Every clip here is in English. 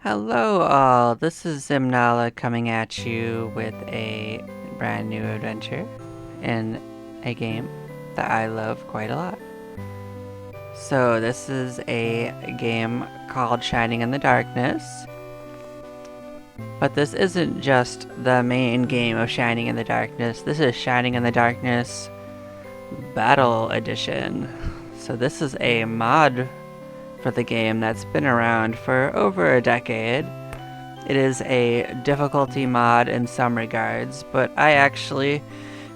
Hello all, this is Zimnala coming at you with a brand new adventure in a game that I love quite a lot. So this is a game called Shining in the Darkness, but this isn't just the main game of Shining in the Darkness, this is Shining in the Darkness Battle Edition. So this is a mod for the game that's been around for over a decade. It is a difficulty mod in some regards, but I actually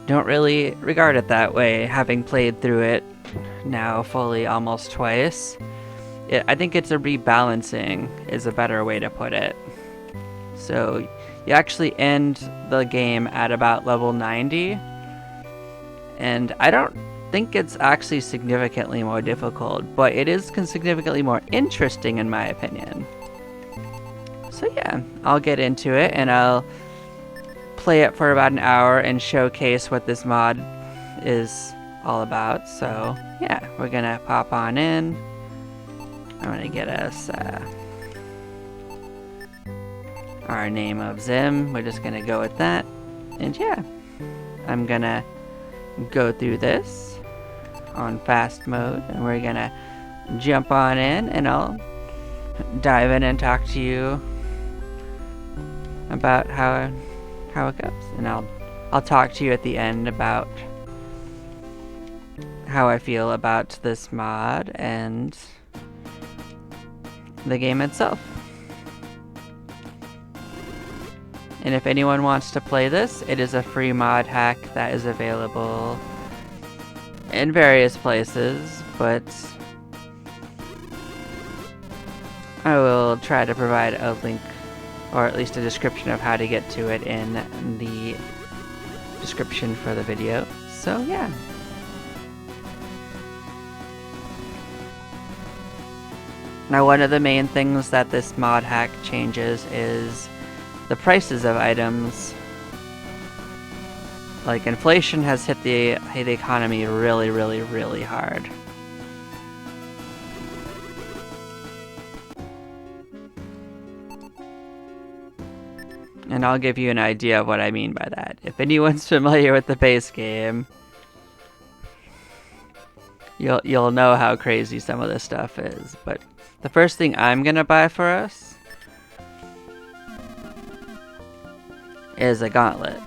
don't really regard it that way, having played through it now fully almost twice. I think it's a rebalancing is a better way to put it. So you actually end the game at about level 90, and I don't think it's actually significantly more difficult, but it is significantly more interesting in my opinion. So yeah, I'll get into it and I'll play it for about an hour and showcase what this mod is all about. So yeah, we're gonna pop on in. I'm gonna get us our name of Zim. We're just gonna go with that, and yeah, I'm gonna go through this on fast mode, and we're gonna jump on in and I'll dive in and talk to you about how it goes, and I'll talk to you at the end about how I feel about this mod and the game itself. And if anyone wants to play this, it is a free mod hack that is available in various places, but I will try to provide a link, or at least a description of how to get to it in the description for the video. So yeah. Now, one of the main things that this mod hack changes is the prices of items. Like, inflation has hit the economy really hard. And I'll give you an idea of what I mean by that. If anyone's familiar with the base game, you'll know how crazy some of this stuff is. But the first thing I'm gonna buy for us is a gauntlet,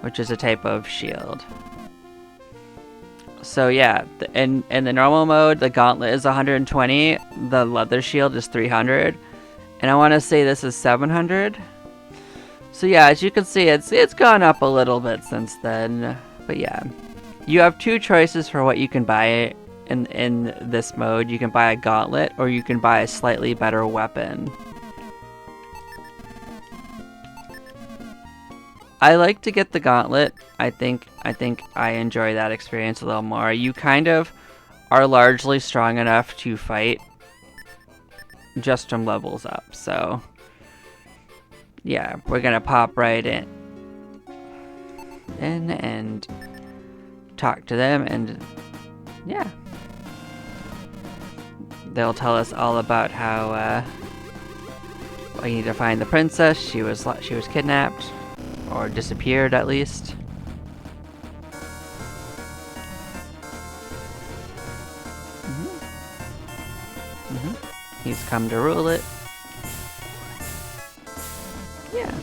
which is a type of shield. So yeah, in the normal mode, the gauntlet is 120, the leather shield is 300, and I want to say this is 700. So yeah, as you can see, it's gone up a little bit since then. But yeah, you have two choices for what you can buy in this mode. You can buy a gauntlet, or you can buy a slightly better weapon. I like to get the gauntlet. I think I enjoy that experience a little more. You kind of are largely strong enough to fight just from levels up. So yeah, we're gonna pop right in and talk to them, and yeah, they'll tell us all about how we need to find the princess. She was kidnapped. Or disappeared, at least. He's come to rule it. Yeah.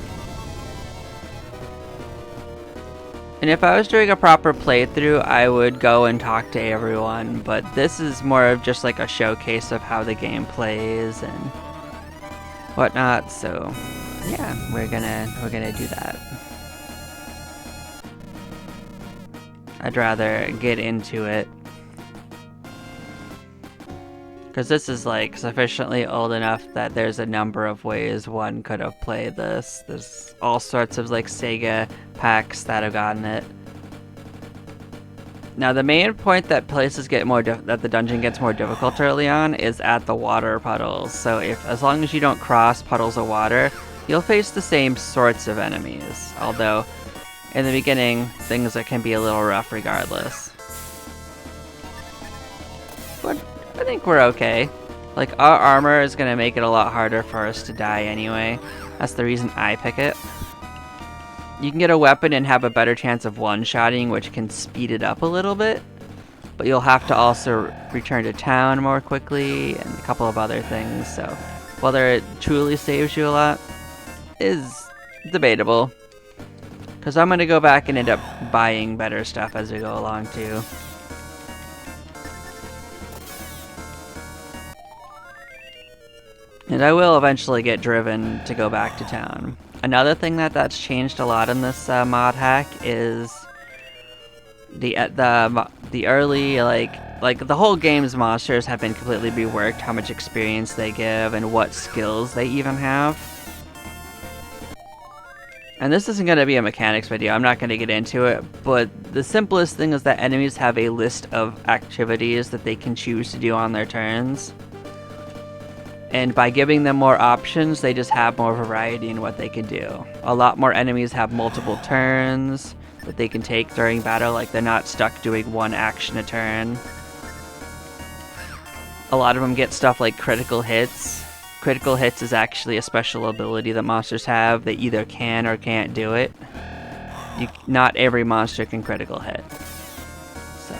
And if I was doing a proper playthrough, I would go and talk to everyone, but this is more of just like a showcase of how the game plays and whatnot, so yeah, we're gonna do that. I'd rather get into it, because this is like sufficiently old enough that there's a number of ways one could have played this. There's all sorts of like Sega packs that have gotten it. Now, the main point that places get that the dungeon gets more difficult early on is at the water puddles. So as long as you don't cross puddles of water, you'll face the same sorts of enemies, although in the beginning, things that can be a little rough regardless. But I think we're okay. Like, our armor is gonna make it a lot harder for us to die anyway. That's the reason I pick it. You can get a weapon and have a better chance of one-shotting, which can speed it up a little bit. But you'll have to also return to town more quickly and a couple of other things, so whether it truly saves you a lot is debatable. Because I'm going to go back and end up buying better stuff as we go along too. And I will eventually get driven to go back to town. Another thing that's changed a lot in this mod hack is the early like the whole game's monsters have been completely reworked. How much experience they give and what skills they even have. And this isn't going to be a mechanics video. I'm not going to get into it, but the simplest thing is that enemies have a list of activities that they can choose to do on their turns. And by giving them more options, they just have more variety in what they can do. A lot more enemies have multiple turns that they can take during battle, like they're not stuck doing one action a turn. A lot of them get stuff like critical hits. Critical hits is actually a special ability that monsters have. They either can or can't do it. Not every monster can critical hit. So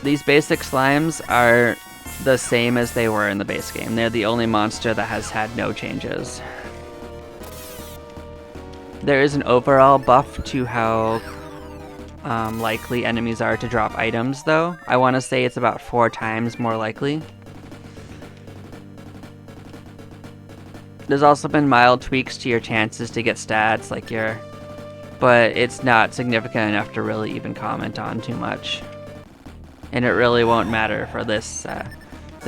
these basic slimes are the same as they were in the base game. They're the only monster that has had no changes. There is an overall buff to how likely enemies are to drop items, though. I want to say it's about 4 times more likely. There's also been mild tweaks to your chances to get stats, like but it's not significant enough to really even comment on too much. And it really won't matter for this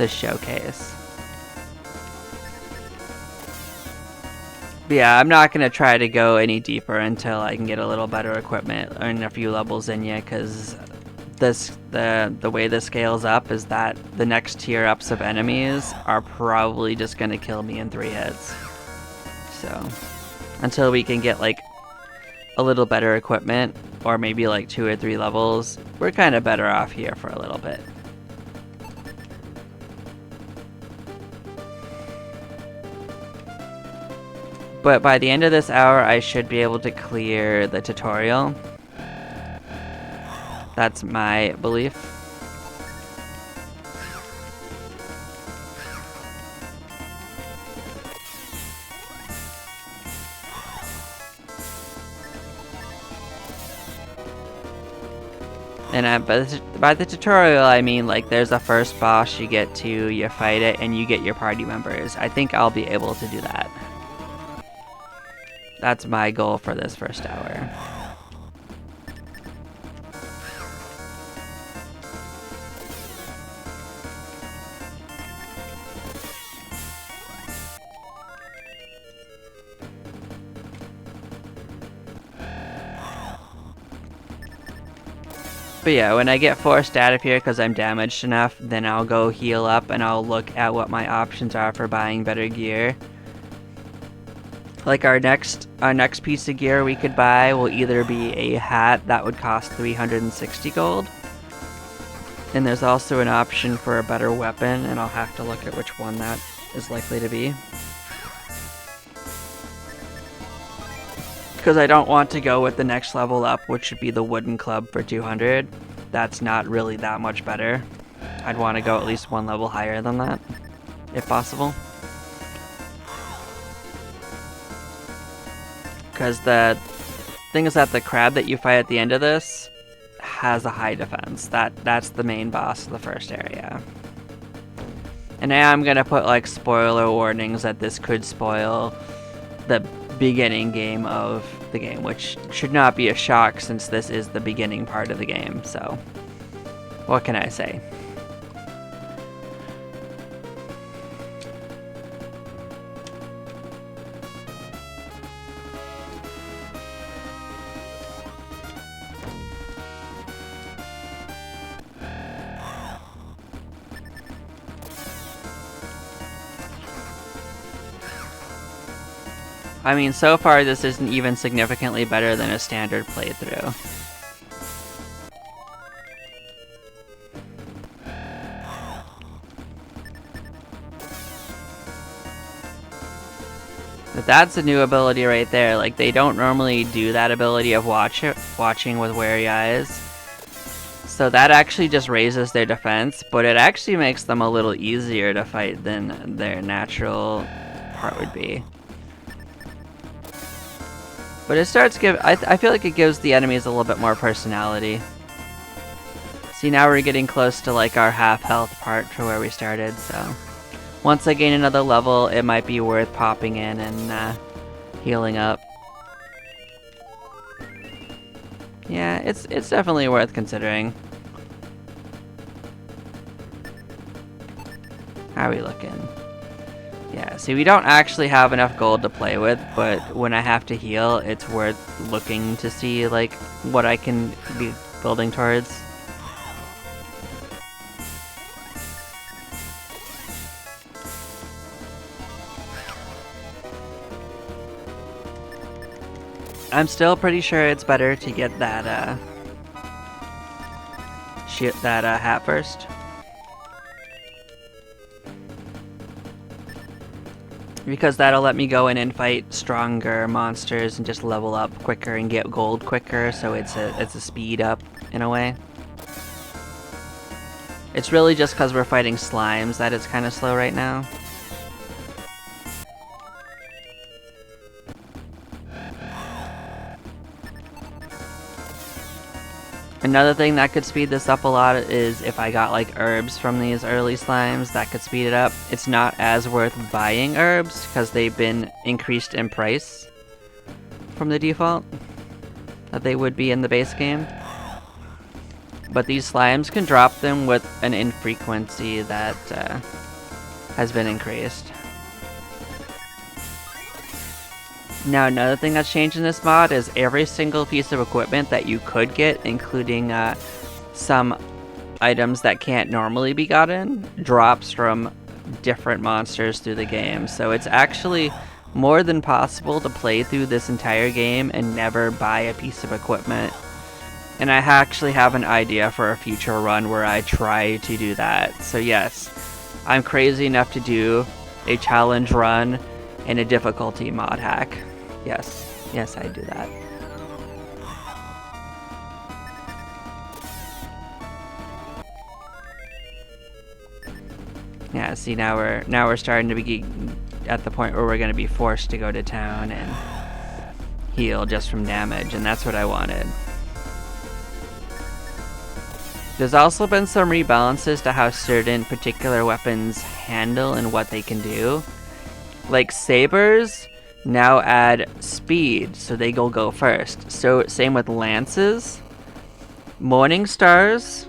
showcase. But yeah, I'm not going to try to go any deeper until I can get a little better equipment and a few levels in you, because the way this scales up is that the next tier ups of enemies are probably just going to kill me in 3 hits. So, until we can get like a little better equipment, or maybe like 2 or 3 levels, we're kind of better off here for a little bit. But by the end of this hour, I should be able to clear the tutorial. That's my belief. And by the tutorial, I mean like there's a first boss you get to, you fight it, and you get your party members. I think I'll be able to do that. That's my goal for this first hour. But yeah, when I get forced out of here because I'm damaged enough, then I'll go heal up and I'll look at what my options are for buying better gear. Like our next piece of gear we could buy will either be a hat that would cost 360 gold. And there's also an option for a better weapon, and I'll have to look at which one that is likely to be. Because I don't want to go with the next level up, which would be the wooden club for 200. That's not really that much better. I'd want to go at least 1 level higher than that, if possible. Because the thing is that the crab that you fight at the end of this has a high defense. That's the main boss of the first area. And now I'm gonna put like spoiler warnings that this could spoil the beginning game of the game, which should not be a shock since this is the beginning part of the game. So, what can I say? I mean, so far this isn't even significantly better than a standard playthrough. But that's a new ability right there. Like, they don't normally do that ability of watching with wary eyes. So that actually just raises their defense, but it actually makes them a little easier to fight than their natural part would be. But it starts I feel like it gives the enemies a little bit more personality. See, now we're getting close to like our half health part for where we started, so once I gain another level, it might be worth popping in and healing up. Yeah, it's definitely worth considering. How are we looking? Yeah, see, we don't actually have enough gold to play with, but when I have to heal, it's worth looking to see like what I can be building towards. I'm still pretty sure it's better to get that hat first. Because that'll let me go in and fight stronger monsters and just level up quicker and get gold quicker, so it's a speed up in a way. It's really just because we're fighting slimes that it's kind of slow right now. Another thing that could speed this up a lot is if I got like herbs from these early slimes, that could speed it up. It's not as worth buying herbs because they've been increased in price from the default that they would be in the base game. But these slimes can drop them with an infrequency that has been increased. Now, another thing that's changed in this mod is every single piece of equipment that you could get, including some items that can't normally be gotten, drops from different monsters through the game. So it's actually more than possible to play through this entire game and never buy a piece of equipment. And I actually have an idea for a future run where I try to do that. So yes, I'm crazy enough to do a challenge run and a difficulty mod hack. Yes, I do that. Yeah, see, now we're starting to be at the point where we're going to be forced to go to town and heal just from damage, and that's what I wanted. There's also been some rebalances to how certain particular weapons handle and what they can do. Like sabers now add speed, so they go first. So same with lances. Morning stars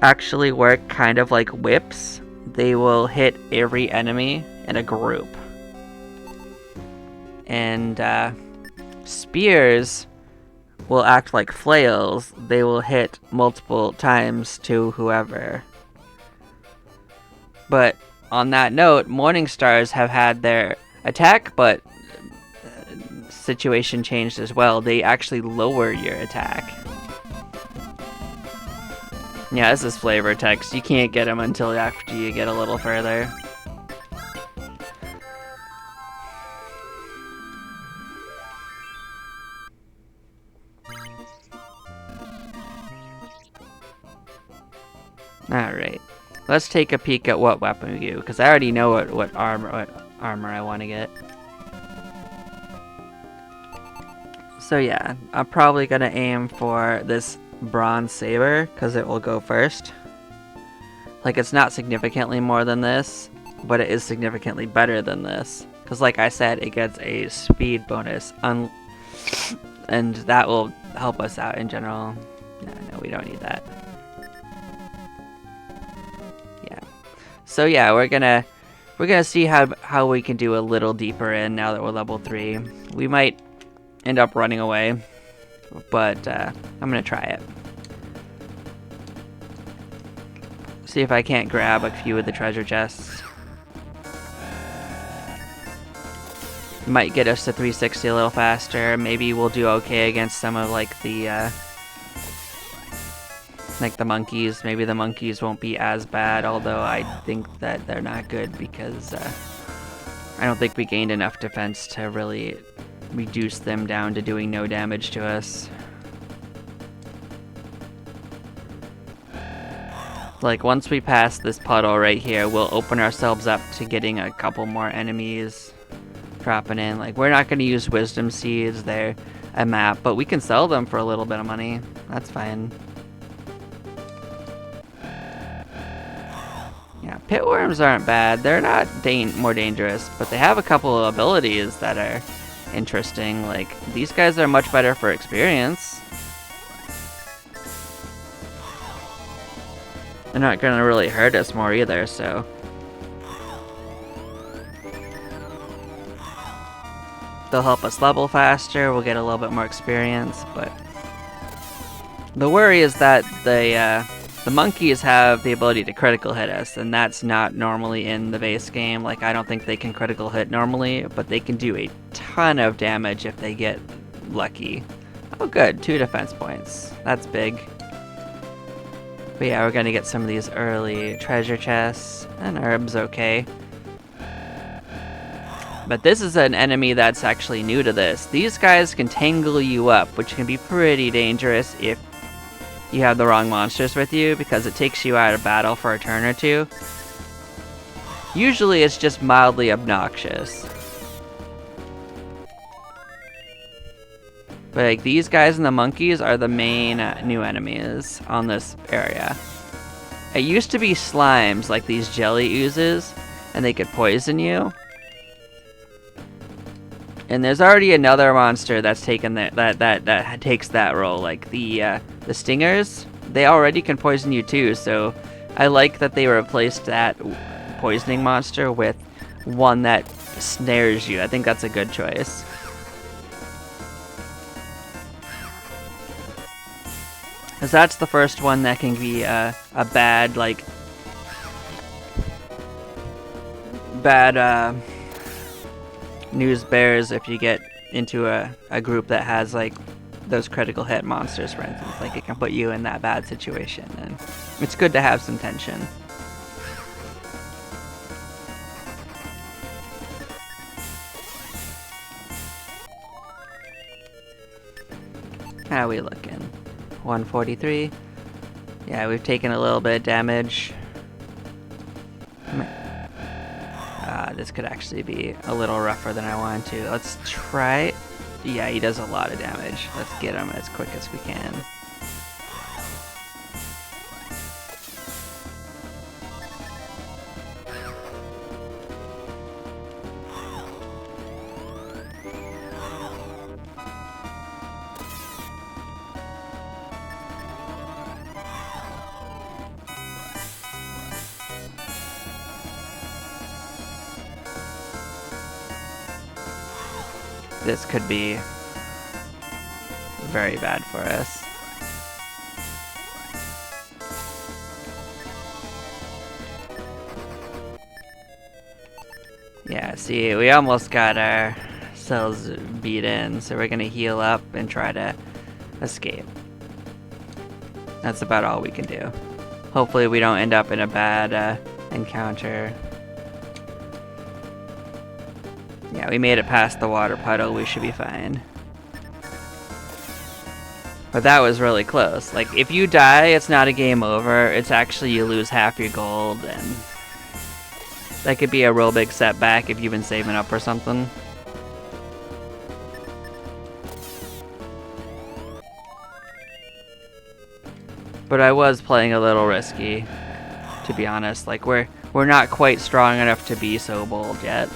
actually work kind of like whips. They will hit every enemy in a group. And spears will act like flails. They will hit multiple times to whoever. But on that note, morning stars have had their attack, but situation changed as well. They actually lower your attack. Yeah, this is flavor text. You can't get them until after you get a little further. Alright. Let's take a peek at what weapon we do, because I already know what armor I want to get. So yeah, I'm probably going to aim for this bronze saber, because it will go first. Like, it's not significantly more than this, but it is significantly better than this. Because like I said, it gets a speed bonus, and that will help us out in general. No, we don't need that. So yeah, we're gonna see how we can do a little deeper in now that we're level 3. We might end up running away, but I'm gonna try it. See if I can't grab a few of the treasure chests. Might get us to 360 a little faster. Maybe we'll do okay against some of like the monkeys. Maybe the monkeys won't be as bad, although I think that they're not good because I don't think we gained enough defense to really reduce them down to doing no damage to us. Like, once we pass this puddle right here, we'll open ourselves up to getting a couple more enemies dropping in. Like, we're not going to use wisdom seeds, they're a map, but we can sell them for a little bit of money. That's fine. Yeah, pitworms aren't bad. They're not more dangerous, but they have a couple of abilities that are interesting. Like, these guys are much better for experience. They're not gonna really hurt us more either, so. They'll help us level faster, we'll get a little bit more experience, but the worry is that the monkeys have the ability to critical hit us, and that's not normally in the base game. Like, I don't think they can critical hit normally, but they can do a ton of damage if they get lucky. Oh good, 2 defense points. That's big. But yeah, we're gonna get some of these early treasure chests, and herbs okay. But this is an enemy that's actually new to this. These guys can tangle you up, which can be pretty dangerous if you have the wrong monsters with you, because it takes you out of battle for a turn or two. Usually it's just mildly obnoxious. But like, these guys and the monkeys are the main new enemies on this area. It used to be slimes, like these jelly oozes, and they could poison you. And there's already another monster that's taken that takes that role. Like the stingers, they already can poison you too. So I like that they replaced that poisoning monster with one that snares you. I think that's a good choice. Because that's the first one that can be a bad, like, bad news bears if you get into a group that has, like, those critical hit monsters, for instance. Like, it can put you in that bad situation, and it's good to have some tension. How are we looking? 143. Yeah, we've taken a little bit of damage. This could actually be a little rougher than I wanted to. Let's try. Yeah, he does a lot of damage. Let's get him as quick as we can. This could be very bad for us. Yeah, see, we almost got ourselves beat in, so we're gonna heal up and try to escape. That's about all we can do. Hopefully we don't end up in a bad encounter. Yeah, we made it past the water puddle, we should be fine. But that was really close. Like, if you die, it's not a game over, it's actually you lose half your gold, and that could be a real big setback if you've been saving up for something. But I was playing a little risky, to be honest. Like, we're not quite strong enough to be so bold yet.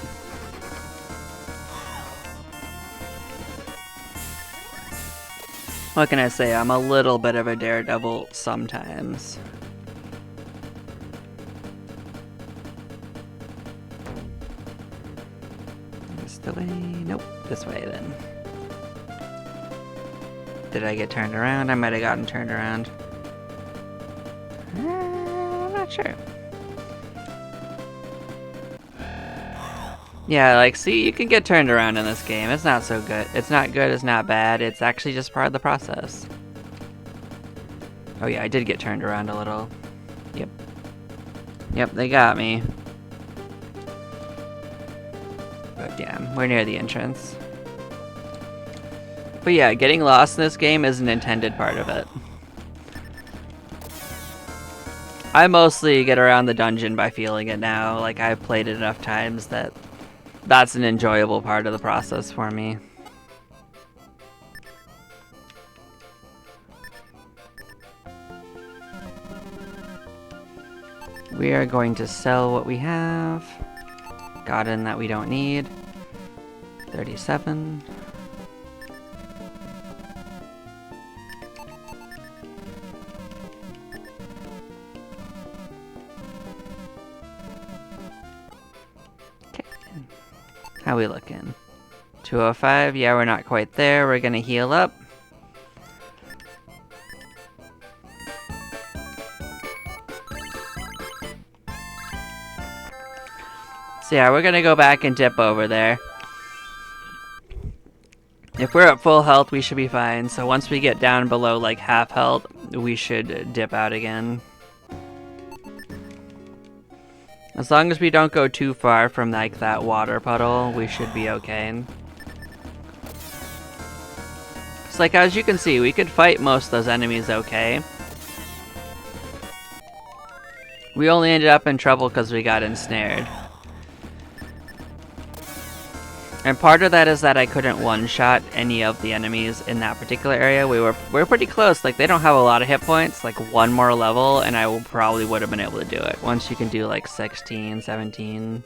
What can I say? I'm a little bit of a daredevil sometimes. This the way? Nope. This way then. Did I get turned around? I might have gotten turned around. I'm not sure. Yeah, like, see, you can get turned around in this game. It's not so good. It's not good, it's not bad. It's actually just part of the process. Oh yeah, I did get turned around a little. Yep. Yep, they got me. But yeah, we're near the entrance. But yeah, getting lost in this game is an intended part of it. I mostly get around the dungeon by feeling it now. Like, I've played it enough times that that's an enjoyable part of the process for me. We are going to sell what we have. Gotten that we don't need. 37. Okay. How we looking? 205. Yeah, we're not quite there. We're gonna heal up. So yeah, we're gonna go back and dip over there. If we're at full health, we should be fine. So once we get down below like half health, we should dip out again. As long as we don't go too far from like that water puddle, we should be okay. It's like, as you can see, we could fight most of those enemies okay. We only ended up in trouble because we got ensnared. And part of that is that I couldn't one-shot any of the enemies in that particular area. We were pretty close. Like, they don't have a lot of hit points. Like, one more level, and I probably would have been able to do it. Once you can do, like, 16, 17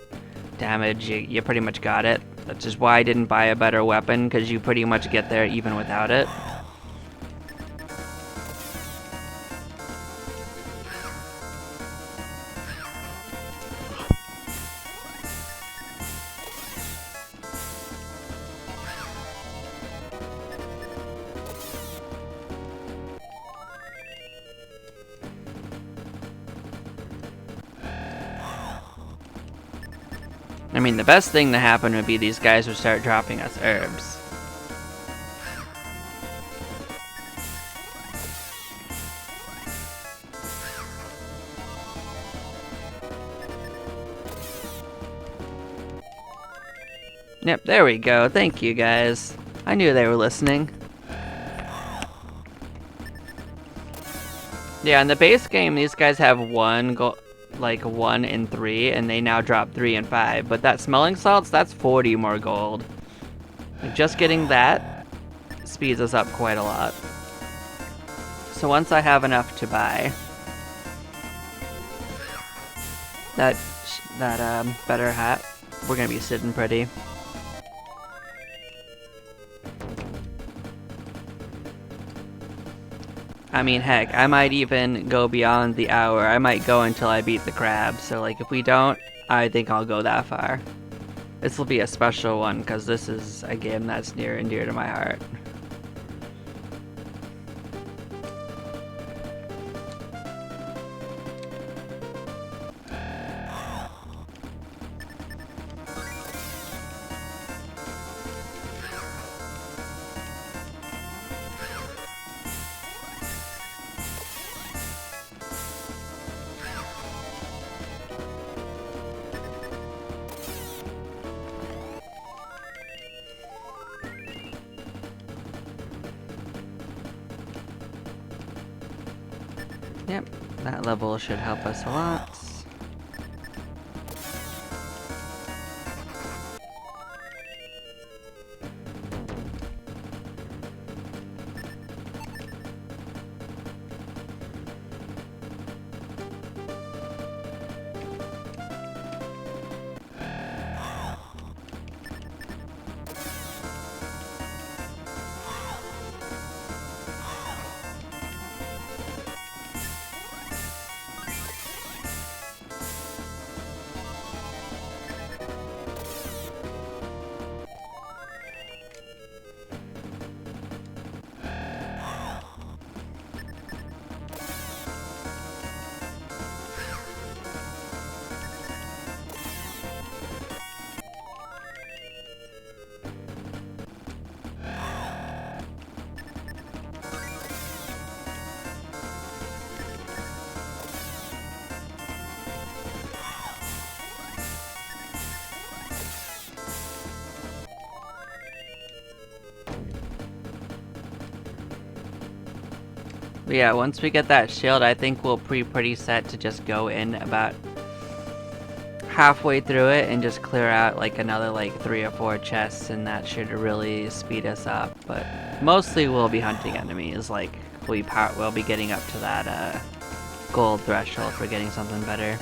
damage, you pretty much got it. That's just why I didn't buy a better weapon, because you pretty much get there even without it. I mean, the best thing to happen would be these guys would start dropping us herbs. Yep, there we go. Thank you, guys. I knew they were listening. Yeah, in the base game, these guys have like 1 and 3, and they now drop 3 and 5. But that smelling salts, that's 40 more gold. Like, just getting that speeds us up quite a lot. So once I have enough to buy that better hat, we're gonna be sitting pretty. I mean, heck, I might even go beyond the hour. I might go until I beat the crab. So, like, if we don't, I think I'll go that far. This will be a special one, because this is a game that's near and dear to my heart. Yep, that level should help us a lot. But yeah, once we get that shield, I think we'll be pretty set to just go in about halfway through it and just clear out like another like 3 or 4 chests, and that should really speed us up. But mostly we'll be hunting enemies, like we'll be getting up to that gold threshold for getting something better.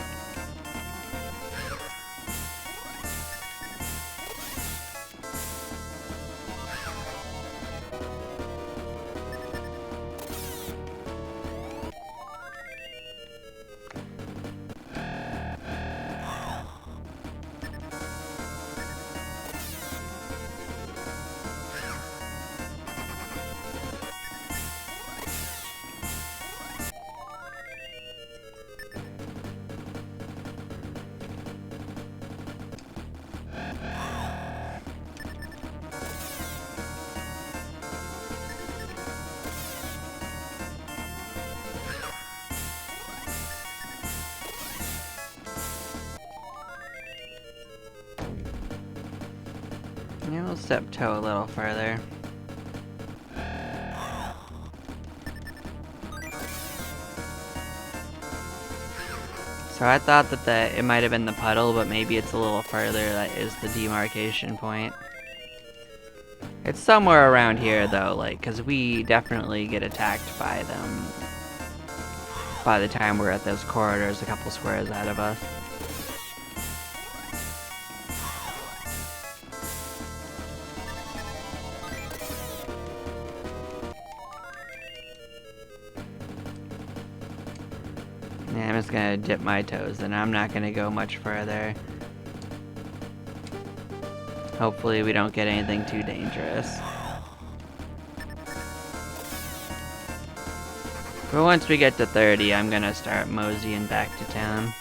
Yeah, we'll step toe a little further. So I thought that it might have been the puddle, but maybe it's a little further. That is the demarcation point. It's somewhere around here though, like, cause we definitely get attacked by them by the time we're at those corridors a couple squares ahead of us. Yeah, I'm just gonna dip my toes and I'm not gonna go much further. Hopefully we don't get anything too dangerous. But once we get to 30, I'm gonna start moseying back to town.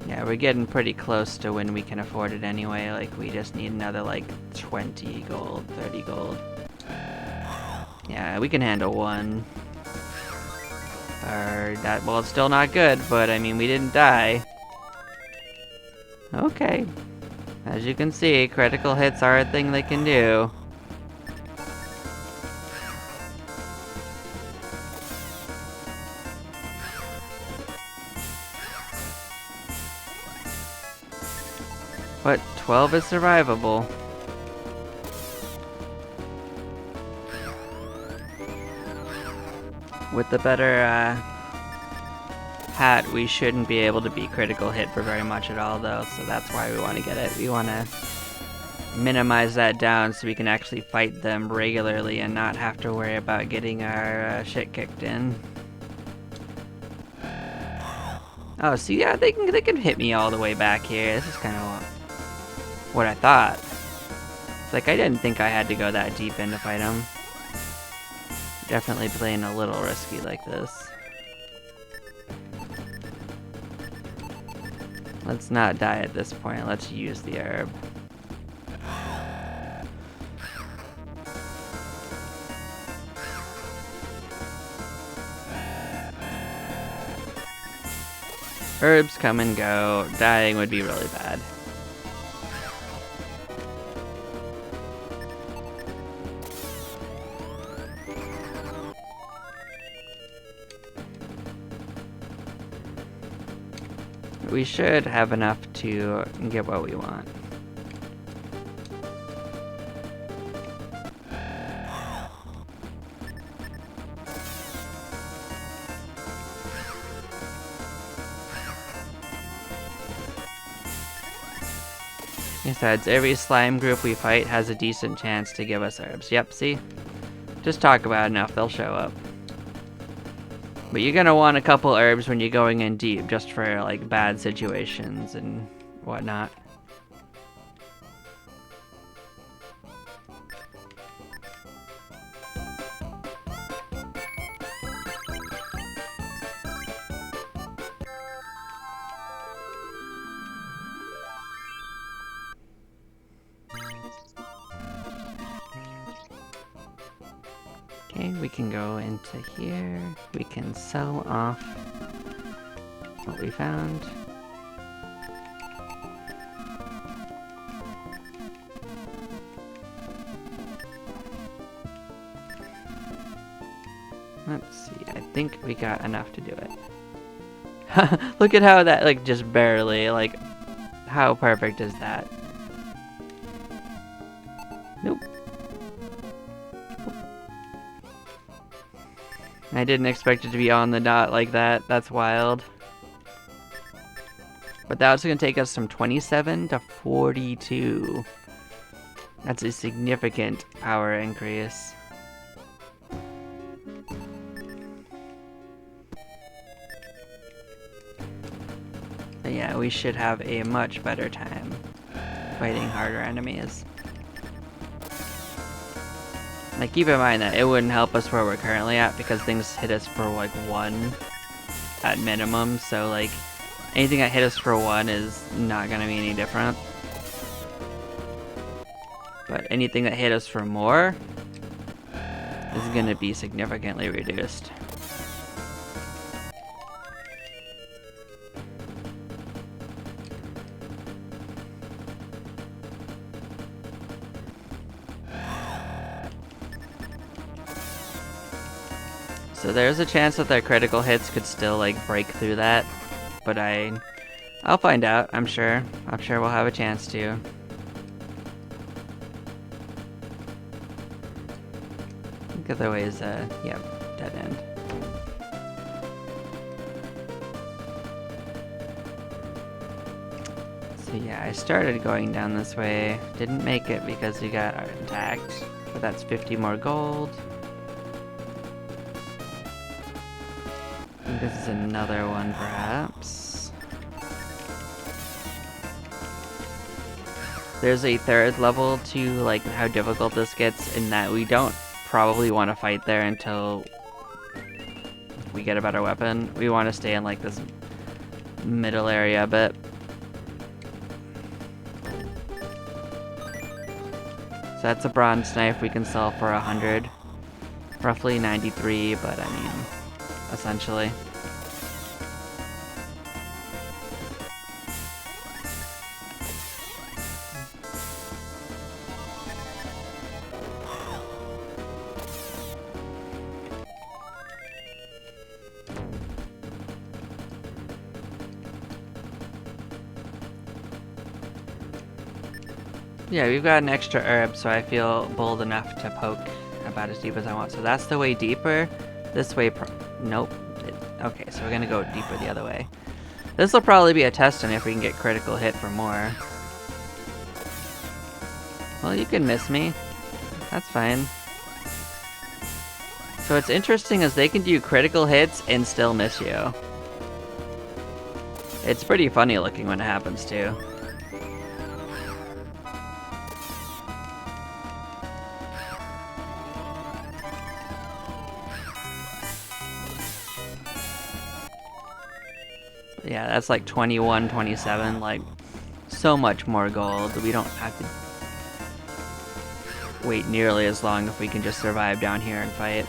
Yeah, we're getting pretty close to when we can afford it anyway. Like, we just need another, like, 20 gold, 30 gold. Yeah, we can handle one. Or that, well, it's still not good, but I mean, we didn't die. Okay. As you can see, critical hits are a thing they can do. But 12 is survivable. With the better hat, we shouldn't be able to be critical hit for very much at all though, so that's why we want to get it. We want to minimize that down so we can actually fight them regularly and not have to worry about getting our shit kicked in. Oh, see, yeah, they can hit me all the way back here. This is kind of what I thought. It's like I didn't think I had to go that deep in to fight them. Definitely playing a little risky like this. Let's not die at this point. Let's use the herb. Herbs come and go. Dying would be really bad. We should have enough to get what we want. Besides, every slime group we fight has a decent chance to give us herbs. Yep, see? Just talk about it enough, they'll show up. But you're gonna want a couple herbs when you're going in deep, just for like bad situations and whatnot. Okay, we can go into here. We can sell off what we found. Let's see, I think we got enough to do it. Look at how that, like, just barely, like, how perfect is that? Nope. I didn't expect it to be on the dot like that. That's wild. But that's going to take us from 27 to 42. That's a significant power increase. But yeah, we should have a much better time fighting harder enemies. Like, keep in mind that it wouldn't help us where we're currently at because things hit us for like 1 at minimum, so like anything that hit us for 1 is not gonna be any different. But anything that hit us for more is gonna be significantly reduced. So there's a chance that their critical hits could still like break through that, but I'll find out. I'm sure we'll have a chance to. I think otherwise, yeah, dead end. So yeah, I started going down this way. Didn't make it because we got attacked, but that's 50 more gold. I think this is another one, perhaps. There's a 3rd level to like how difficult this gets in that we don't probably want to fight there until we get a better weapon. We want to stay in like this middle area a bit. So that's a bronze knife we can sell for 100. Roughly 93, but I mean, essentially. Yeah, we've got an extra herb, so I feel bold enough to poke about as deep as I want. So that's the way deeper. This way, nope. Okay, so we're gonna go deeper the other way. This will probably be a test on if we can get critical hit for more. Well, you can miss me. That's fine. So what's interesting is they can do critical hits and still miss you. It's pretty funny looking when it happens too. Yeah, that's like 21, 27, like so much more gold. We don't have to wait nearly as long if we can just survive down here and fight.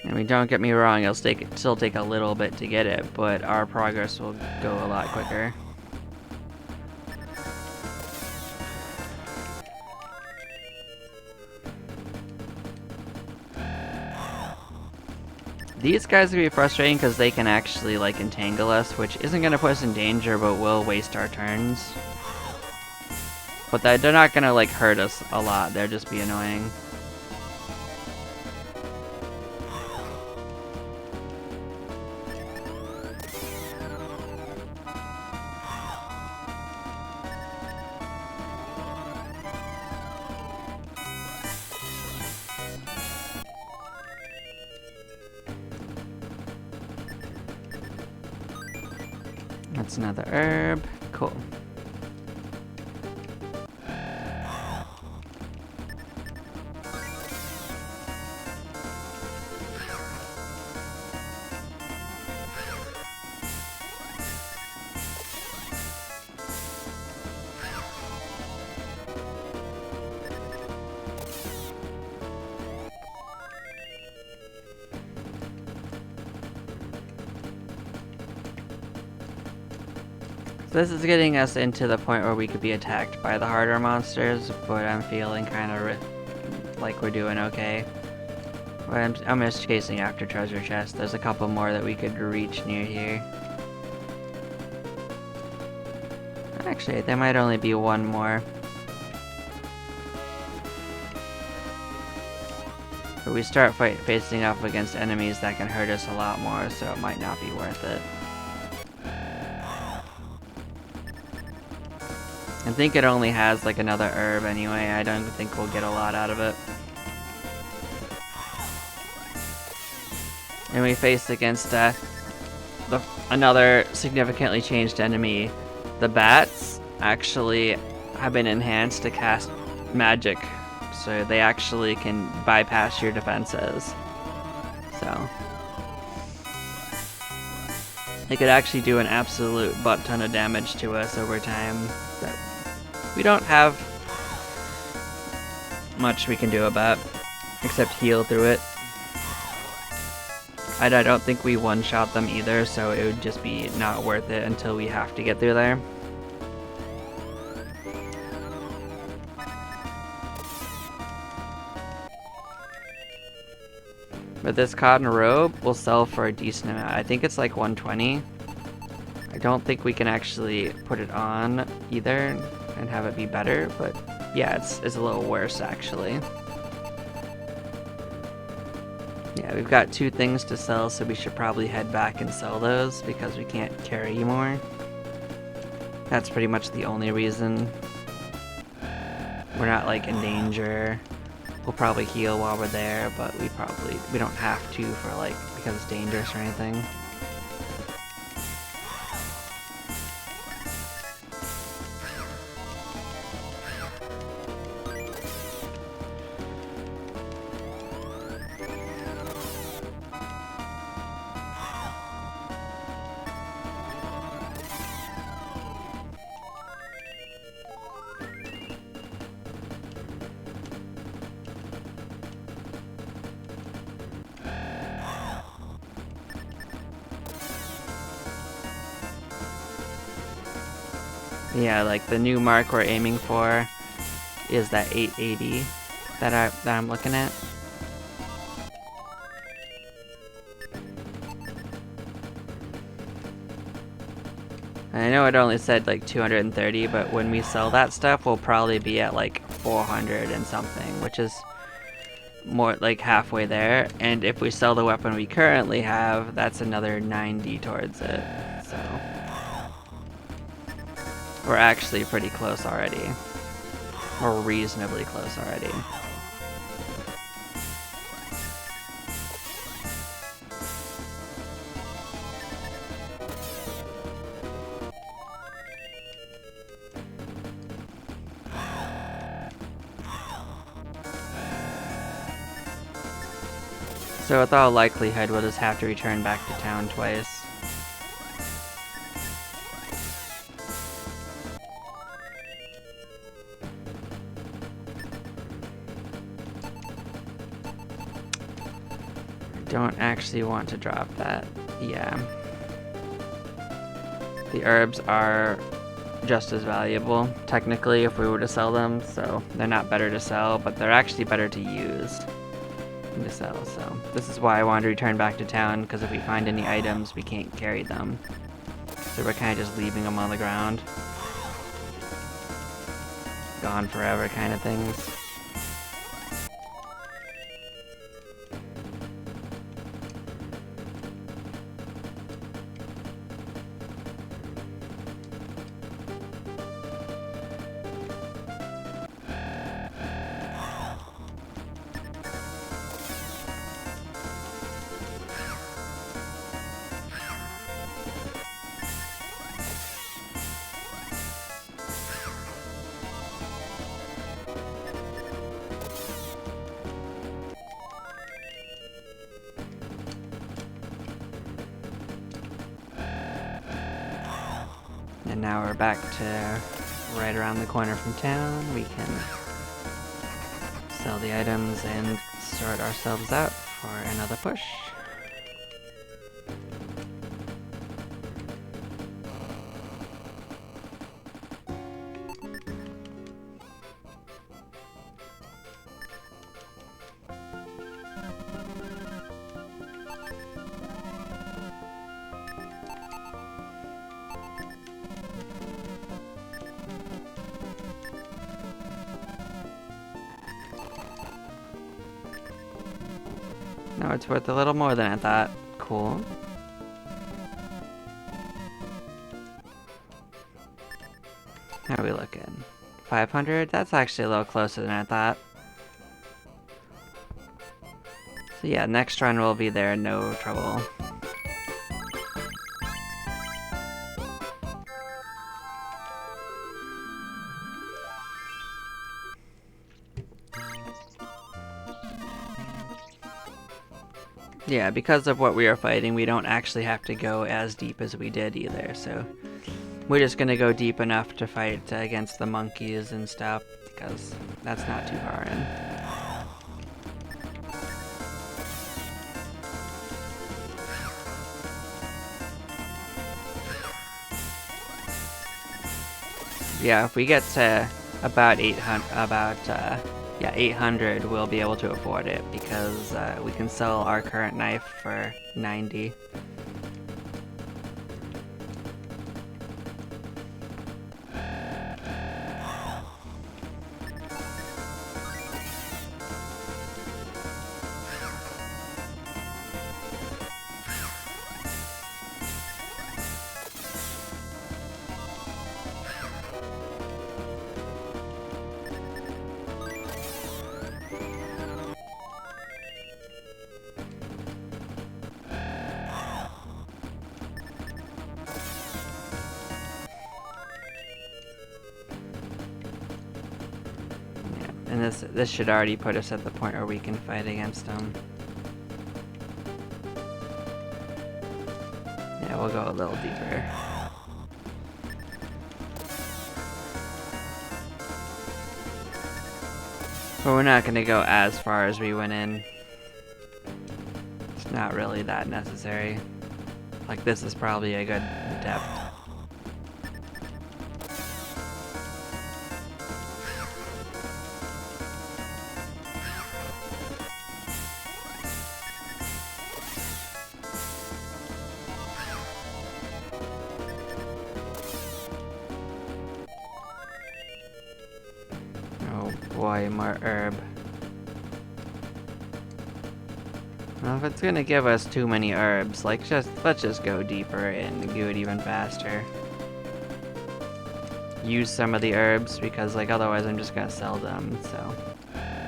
I mean, don't get me wrong, it'll still take a little bit to get it, but our progress will go a lot quicker. These guys can be frustrating because they can actually like entangle us, which isn't going to put us in danger, but will waste our turns. But they're not going to like hurt us a lot, they'll just be annoying. That's another herb. Cool. So this is getting us into the point where we could be attacked by the harder monsters, but I'm feeling kind of like we're doing okay. But I'm just chasing after treasure chests. There's a couple more that we could reach near here. Actually, there might only be one more. But we start facing up against enemies that can hurt us a lot more, so it might not be worth it. I think it only has like another herb anyway. I don't think we'll get a lot out of it. And we face against another significantly changed enemy. The bats actually have been enhanced to cast magic, so they actually can bypass your defenses. So they could actually do an absolute butt ton of damage to us over time that we don't have much we can do about, except heal through it. I don't think we one-shot them either, so it would just be not worth it until we have to get through there. But this cotton robe will sell for a decent amount. I think it's like 120. I don't think we can actually put it on either and have it be better, but yeah, it's a little worse actually. Yeah, we've got 2 things to sell, so we should probably head back and sell those because we can't carry more. That's pretty much the only reason. We're not like in danger. We'll probably heal while we're there, but we don't have to for like because it's dangerous or anything. Yeah, like the new mark we're aiming for is that 880 that I'm looking at. And I know it only said like 230, but when we sell that stuff, we'll probably be at like 400 and something, which is more like halfway there. And if we sell the weapon we currently have, that's another 90 towards it. So we're actually pretty close already. We're reasonably close already. So with all likelihood, we'll just have to return back to town twice. Don't actually want to drop that. Yeah. The herbs are just as valuable, technically, if we were to sell them, so they're not better to sell, but they're actually better to use than to sell, so this is why I wanted to return back to town, because if we find any items, we can't carry them. So we're kind of just leaving them on the ground. Gone forever kind of things. And now we're back to right around the corner from town. We can sell the items and sort ourselves out for another push. Oh, it's worth a little more than I thought. Cool. How are we looking? 500? That's actually a little closer than I thought. So yeah, next run will be there, no trouble. Yeah, because of what we are fighting, we don't actually have to go as deep as we did either, so we're just gonna go deep enough to fight against the monkeys and stuff, because that's not too far in. Yeah, if we get to about 800, we'll be able to afford it, because we can sell our current knife for 90. And this should already put us at the point where we can fight against them. Yeah, we'll go a little deeper. But we're not gonna go as far as we went in. It's not really that necessary. Like, this is probably a good depth. Oh boy, more herb. Well, if it's gonna give us too many herbs, like, let's just go deeper and do it even faster. Use some of the herbs, because, like, otherwise I'm just gonna sell them, so... yeah.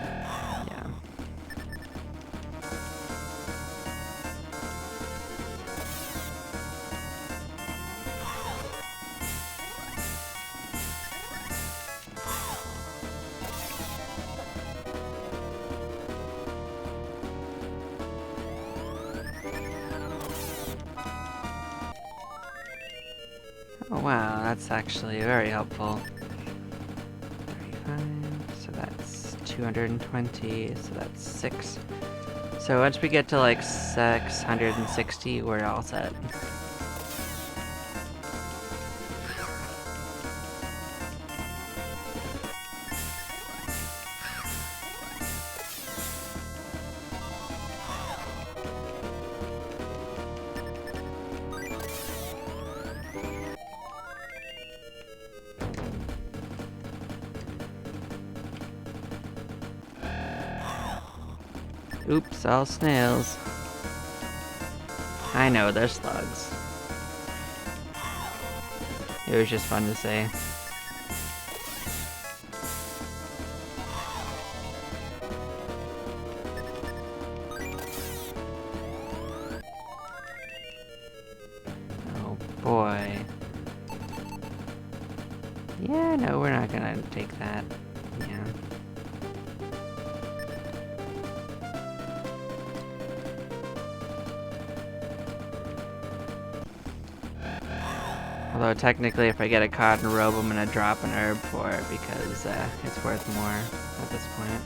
Oh wow, that's actually very helpful. 35, so that's 220, so that's 6. So once we get to like 660, we're all set. Oops, all snails. I know, they're slugs. It was just fun to say. Oh boy. Yeah, no, we're not gonna take that. Yeah. Although technically if I get a cotton robe, I'm gonna drop an herb for it because it's worth more at this point.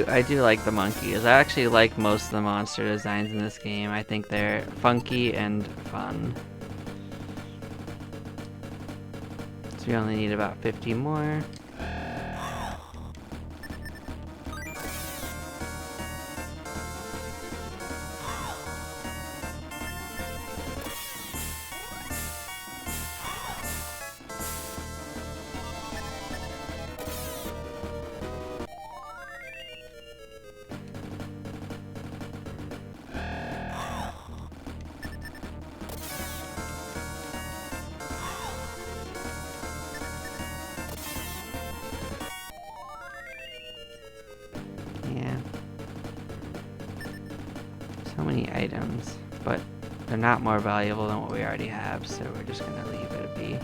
I do like the monkeys. I actually like most of the monster designs in this game. I think they're funky and fun. So we only need about 50 more. Yeah. So many items, but they're not more valuable than what we already have, so we're just gonna leave it be.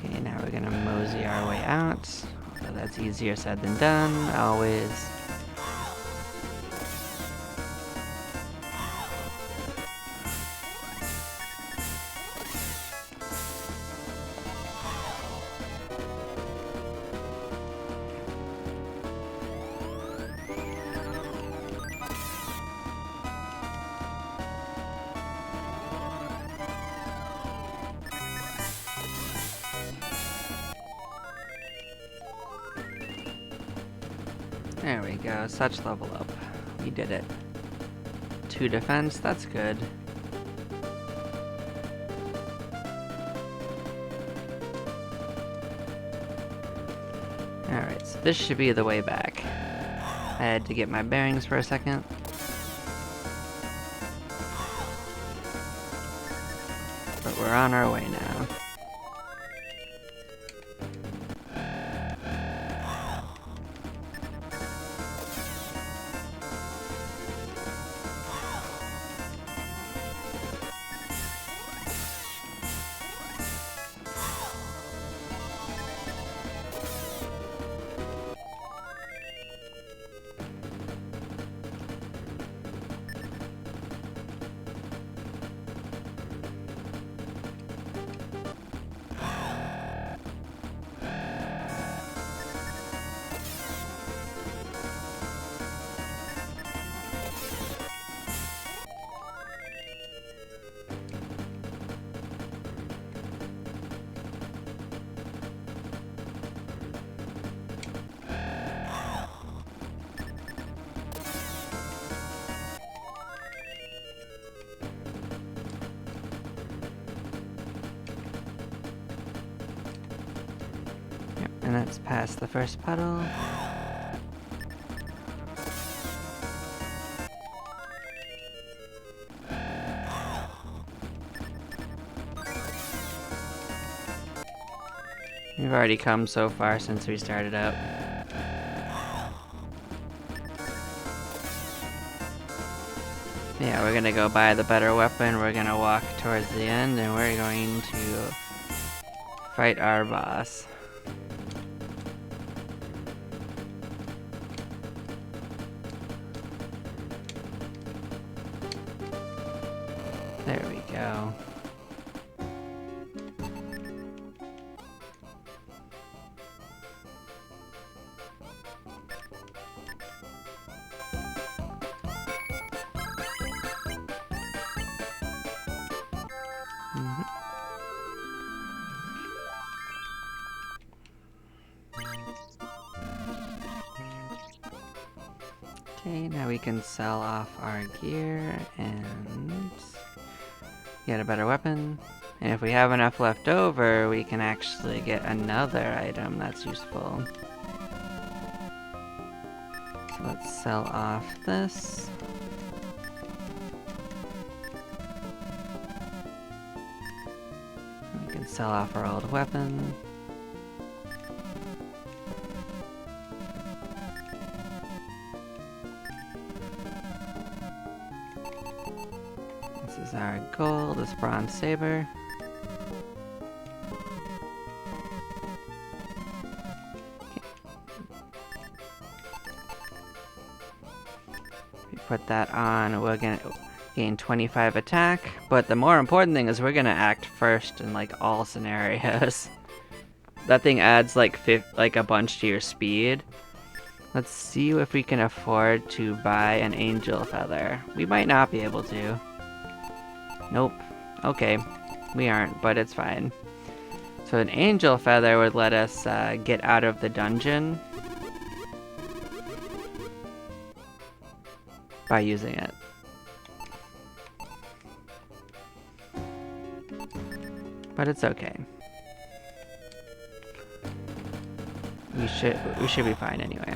Okay, now we're gonna mosey our way out. Although that's easier said than done, always. There we go, such level up. We did it. 2 defense, that's good. Alright, so this should be the way back. I had to get my bearings for a second. But we're on our way now. And that's past the first puddle. We've already come so far since we started out. Yeah, we're gonna go buy the better weapon, we're gonna walk towards the end, and we're going to fight our boss. There we go. Okay, now we can sell off our gear and get a better weapon. And if we have enough left over, we can actually get another item that's useful. So let's sell off this. We can sell off our old weapon. This is our goal, this bronze saber. We put that on, we're gonna gain 25 attack, but the more important thing is we're gonna act first in like all scenarios. That thing adds like a bunch to your speed. Let's see if we can afford to buy an angel feather. We might not be able to. Nope. Okay. We aren't, but it's fine. So an angel feather would let us get out of the dungeon by using it. But it's okay. We should be fine anyway.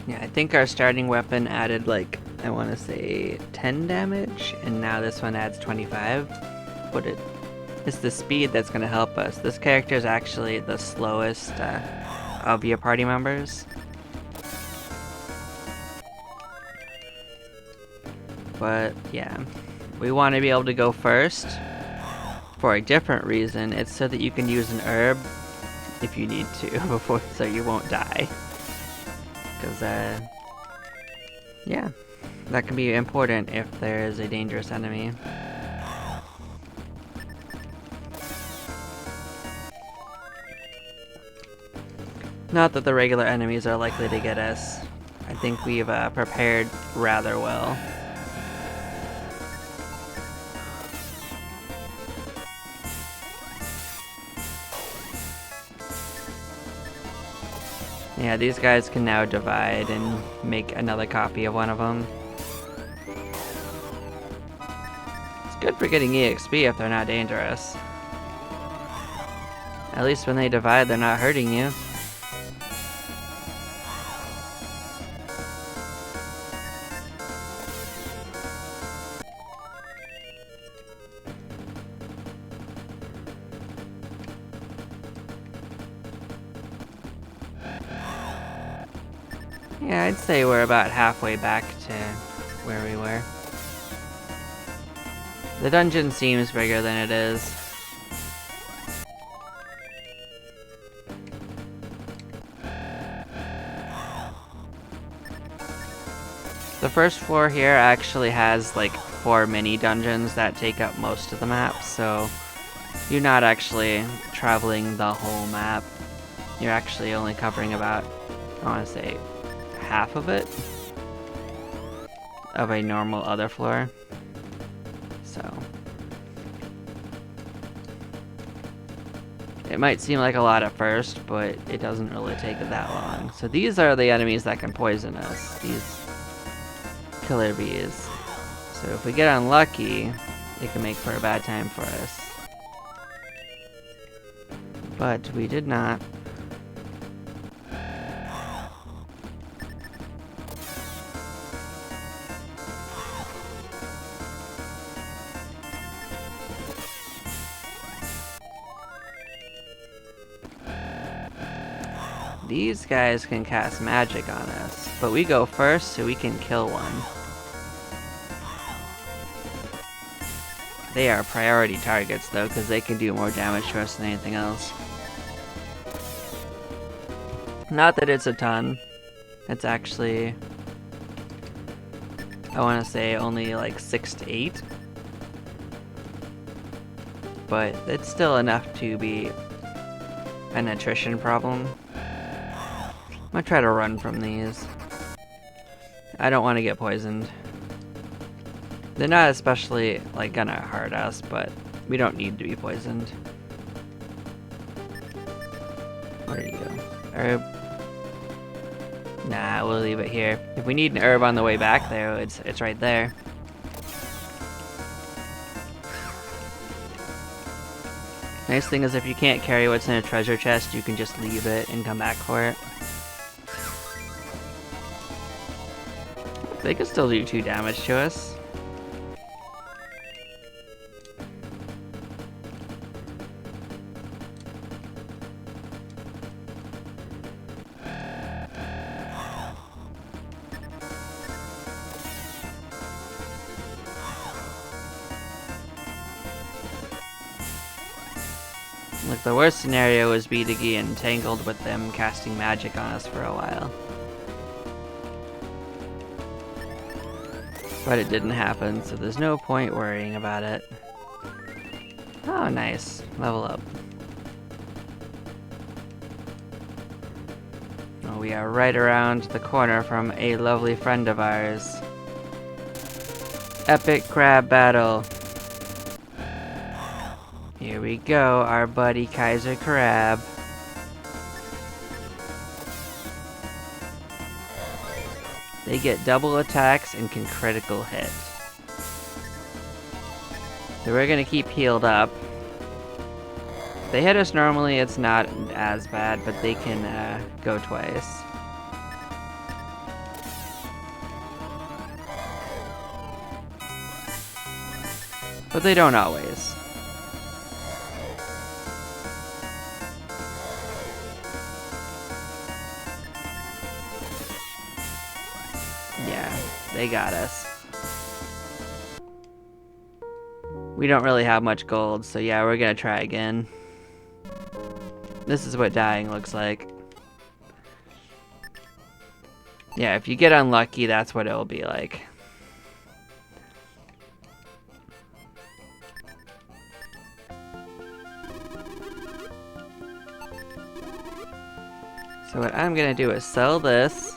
Yeah, I think our starting weapon added like, I want to say 10 damage, and now this one adds 25. But it's the speed that's going to help us. This character is actually the slowest of your party members. But yeah, we want to be able to go first for a different reason. It's so that you can use an herb if you need to before, so you won't die. Because yeah, that can be important if there is a dangerous enemy. Not that the regular enemies are likely to get us. I think we've prepared rather well. Yeah, these guys can now divide and make another copy of one of them. It's good for getting EXP if they're not dangerous. At least when they divide, they're not hurting you. Yeah, I'd say we're about halfway back to where we were. The dungeon seems bigger than it is. The first floor here actually has like 4 mini dungeons that take up most of the map, so you're not actually traveling the whole map. You're actually only covering about, I want to say, half of it of a normal other floor. So it might seem like a lot at first, but it doesn't really take that long. So these are the enemies that can poison us, these killer bees. So if we get unlucky, it can make for a bad time for us. But we did not. These guys can cast magic on us, but we go first so we can kill one. They are priority targets though, because they can do more damage to us than anything else. Not that it's a ton. It's actually, I want to say, only like 6 to 8. But it's still enough to be an attrition problem. I'm gonna try to run from these. I don't want to get poisoned. They're not especially like gonna hurt us, but we don't need to be poisoned. Where do you go? Herb. Nah, we'll leave it here. If we need an herb on the way back there, it's right there. Nice thing is if you can't carry what's in a treasure chest, you can just leave it and come back for it. They could still do 2 damage to us. Like, the worst scenario was be to get entangled with them casting magic on us for a while. But it didn't happen, so there's no point worrying about it. Oh, nice. Level up. Well, we are right around the corner from a lovely friend of ours. Epic crab battle. Here we go, our buddy Kaiser Crab. They get double attacks and can critical hit. So we're gonna keep healed up. If they hit us normally, it's not as bad, but they can go twice. But they don't always. Yeah, they got us. We don't really have much gold, so yeah, we're gonna try again. This is what dying looks like. Yeah, if you get unlucky, that's what it'll be like. So what I'm gonna do is sell this.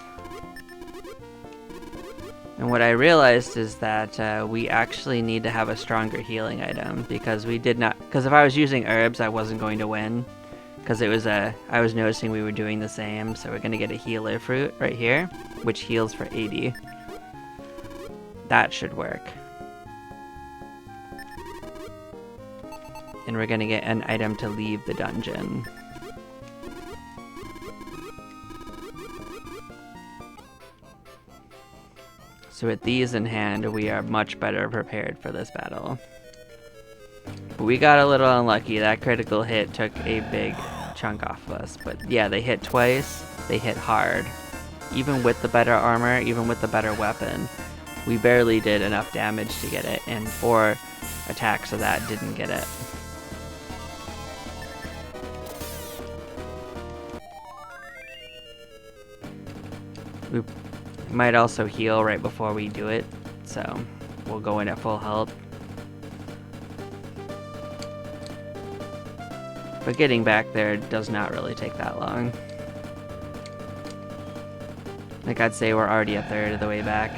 And what I realized is that we actually need to have a stronger healing item because we did not. Because if I was using herbs, I wasn't going to win. Because it was I was noticing we were doing the same. So we're gonna get a healer fruit right here, which heals for 80. That should work. And we're gonna get an item to leave the dungeon. So with these in hand, we are much better prepared for this battle. But we got a little unlucky. That critical hit took a big chunk off of us. But yeah, they hit twice. They hit hard. Even with the better armor, even with the better weapon, we barely did enough damage to get it. And 4 attacks of that didn't get it. We might also heal right before we do it, so we'll go in at full health. But getting back there does not really take that long. Like, I'd say we're already a third of the way back.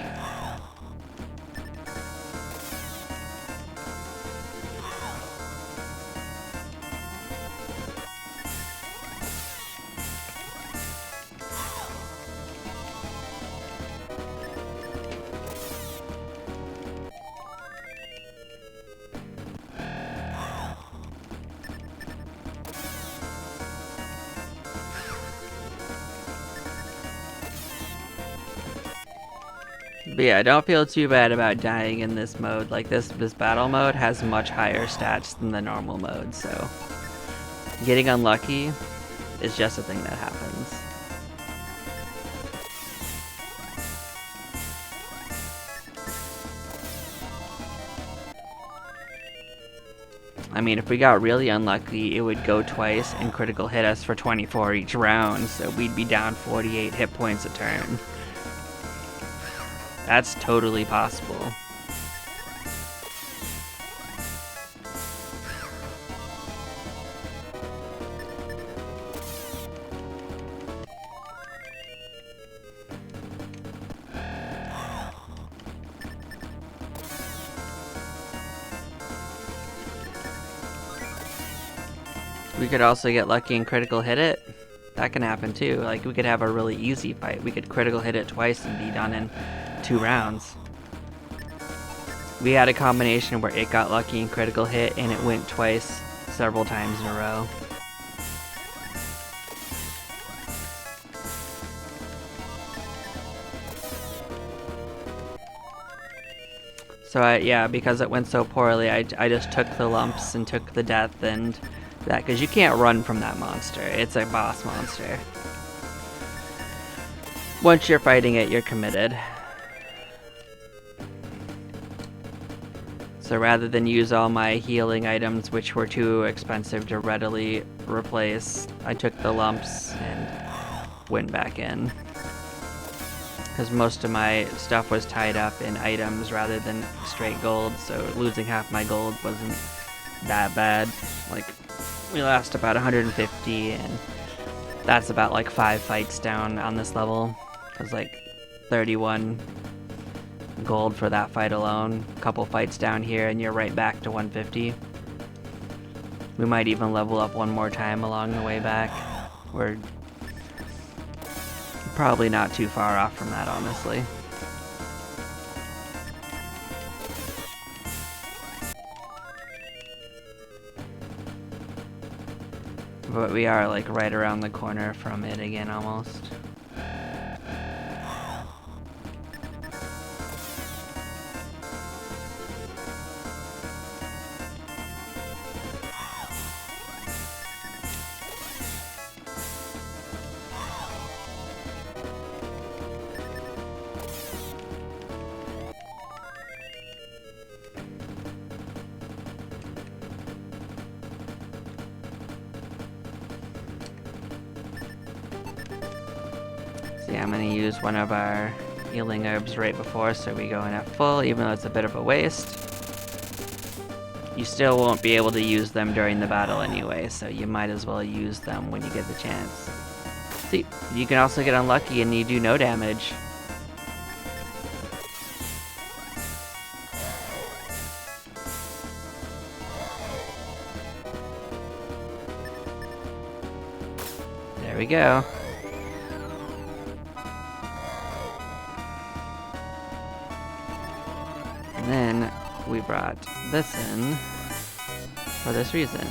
But yeah, don't feel too bad about dying in this mode. Like, this battle mode has much higher stats than the normal mode, so getting unlucky is just a thing that happens. I mean, if we got really unlucky, it would go twice and critical hit us for 24 each round, so we'd be down 48 hit points a turn. That's totally possible. We could also get lucky and critical hit it. That can happen too. Like, we could have a really easy fight. We could critical hit it twice and be done in 2 rounds. We had a combination where it got lucky and critical hit and it went twice several times in a row. So yeah, because it went so poorly, I just took the lumps and took the death and that, because you can't run from that monster. It's a boss monster. Once you're fighting it, you're committed. So rather than use all my healing items, which were too expensive to readily replace, I took the lumps and went back in. Because most of my stuff was tied up in items rather than straight gold, so losing half my gold wasn't that bad. Like, we lost about 150, and that's about like 5 fights down on this level. It was like 31 gold for that fight alone. A couple fights down here and you're right back to 150. We might even level up one more time along the way back. We're probably not too far off from that, honestly. But we are like right around the corner from it again almost. Yeah, I'm going to use one of our healing herbs right before, so we go in at full, even though it's a bit of a waste. You still won't be able to use them during the battle anyway, so you might as well use them when you get the chance. See, you can also get unlucky and you do no damage. There we go. And then we brought this in for this reason.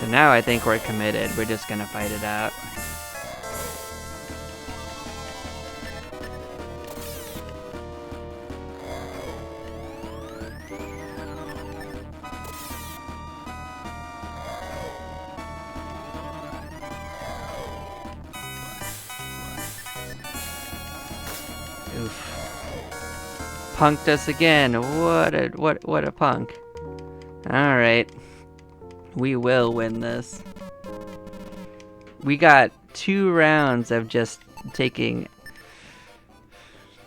So now I think we're committed. We're just gonna fight it out. Oof. Punked us again. What a punk. Alright. We will win this. We got 2 rounds of just taking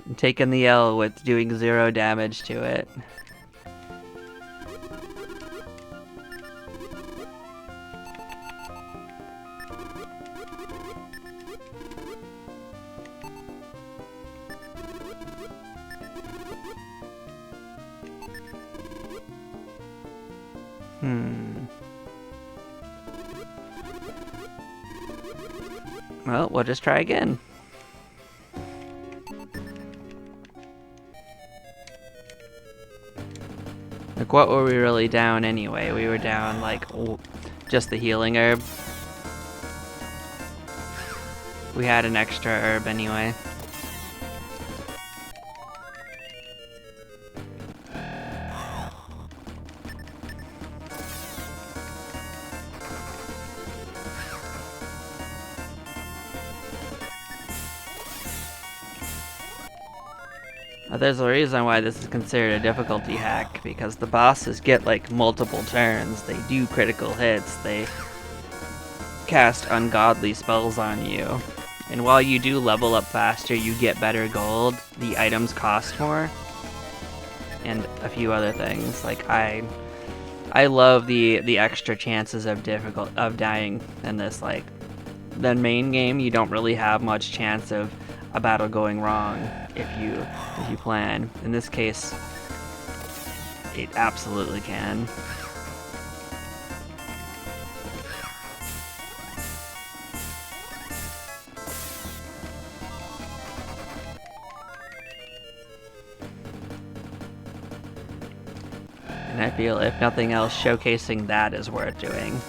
the L with doing 0 damage to it. Well, we'll just try again. Like, what were we really down anyway? We were down, like, just the healing herb. We had an extra herb anyway. There's a reason why this is considered a difficulty hack, because the bosses get like multiple turns, they do critical hits, they cast ungodly spells on you. And while you do level up faster, you get better gold, the items cost more, and a few other things. Like I love the extra chances of dying in this. Like the main game, you don't really have much chance of a battle going wrong if you plan. In this case, it absolutely can. And I feel, if nothing else, showcasing that is worth doing.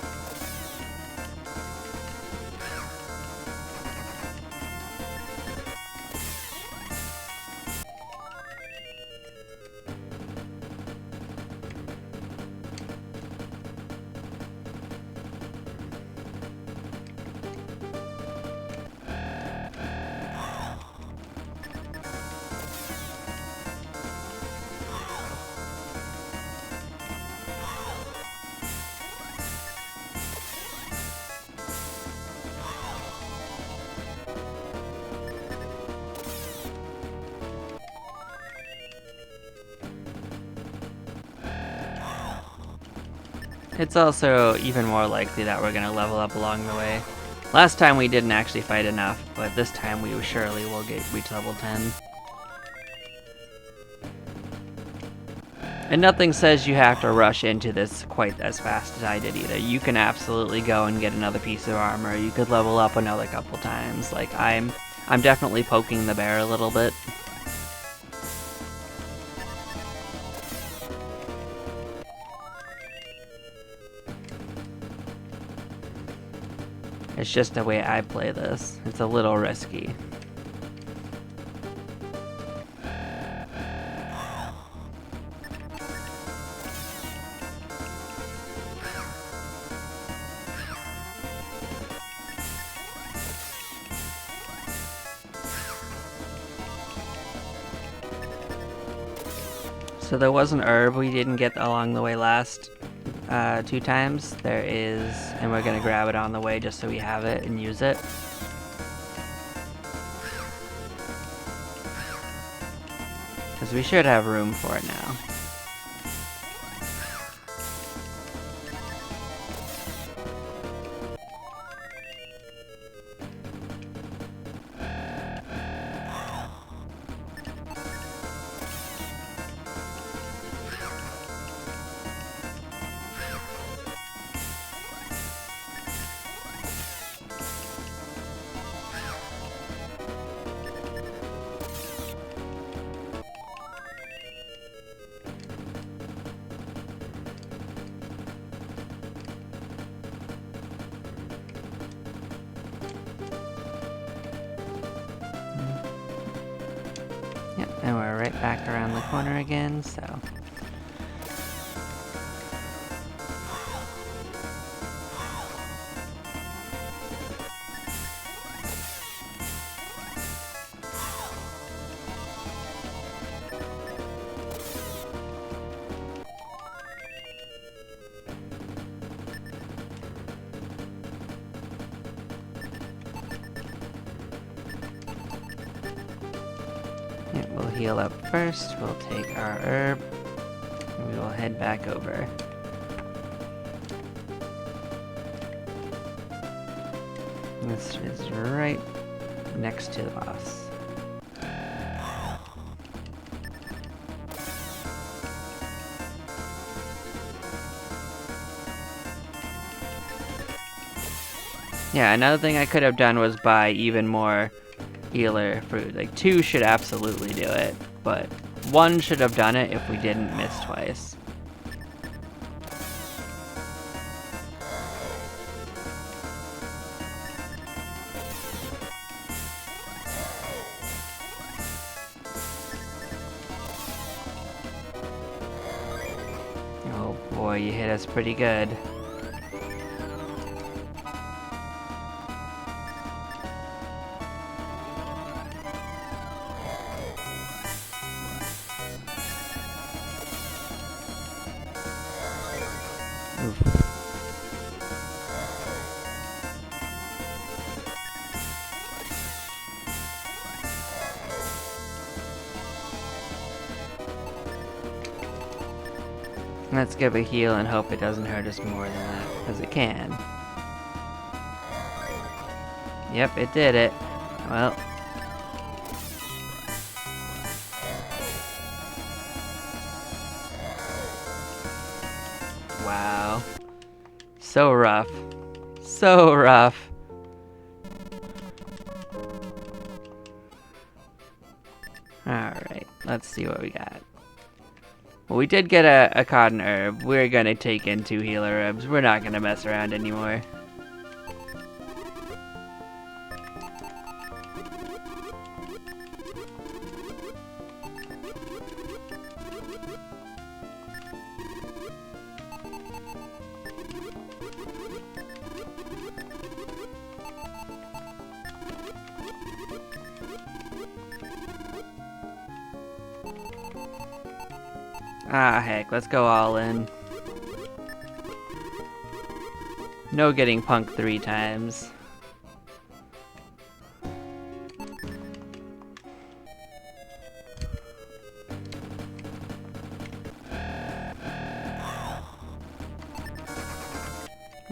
it's also even more likely that we're gonna level up along the way. Last time we didn't actually fight enough, but this time we surely will reach level 10. And nothing says you have to rush into this quite as fast as I did either. You can absolutely go and get another piece of armor. You could level up another couple times. Like, I'm definitely poking the bear a little bit. It's just the way I play this. It's a little risky. So there was an herb we didn't get along the way last 2 times. There is, and we're gonna grab it on the way just so we have it and use it. Because we should have room for it now. Yep, and we're right back around the corner again, so... Yep, we'll heal up first, we'll take our herb, and we will head back over. This is right next to the boss. Yeah, another thing I could have done was buy even more healer fruit. Like 2 should absolutely do it, but 1 should have done it if we didn't miss twice. Oh boy, you hit us pretty good. Oof. Let's give a heal and hope it doesn't hurt us more than that, because it can. Yep, it did it. Well. Wow. So rough. So rough. Alright, let's see what we got. Well, we did get a cotton herb. We're gonna take in 2 healer herbs. We're not gonna mess around anymore. Ah, heck, let's go all in. No getting punked 3 times.